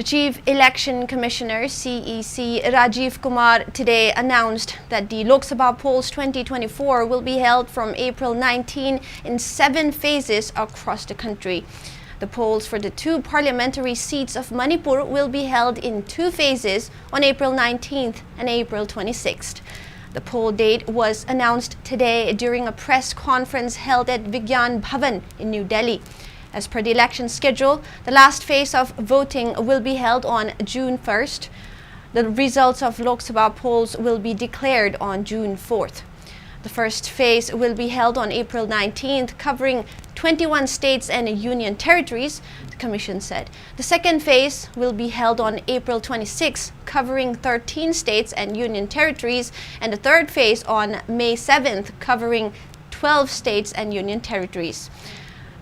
The Chief Election Commissioner, CEC, Rajiv Kumar, today announced that the Lok Sabha polls 2024 will be held from April 19 in 7 phases across the country. The polls for the 2 parliamentary seats of Manipur will be held in 2 phases on April 19th and April 26th. The poll date was announced today during a press conference held at Vigyan Bhavan in New Delhi. As per the election schedule, the last phase of voting will be held on June 1st. The results of Lok Sabha polls will be declared on June 4th. The first phase will be held on April 19th, covering 21 states and union territories, the Commission said. The second phase will be held on April 26th, covering 13 states and union territories, and the third phase on May 7th, covering 12 states and union territories.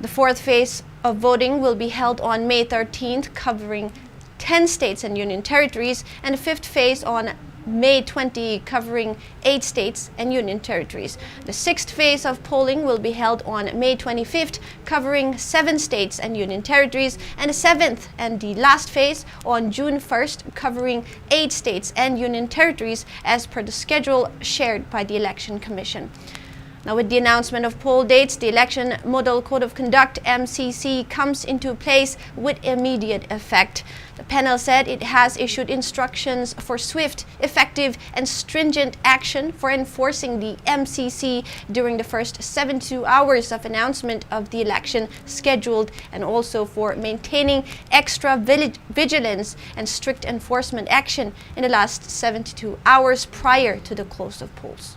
The fourth phase of voting will be held on May 13th, covering 10 states and union territories, and the fifth phase on May 20, covering 8 states and union territories. The sixth phase of polling will be held on May 25th, covering 7 states and union territories, and the seventh and the last phase on June 1st, covering 8 states and union territories as per the schedule shared by the Election Commission. Now, with the announcement of poll dates, the Election Model Code of Conduct (MCC) comes into place with immediate effect. The panel said it has issued instructions for swift, effective, and stringent action for enforcing the MCC during the first 72 hours of announcement of the election scheduled, and also for maintaining extra vigilance and strict enforcement action in the last 72 hours prior to the close of polls.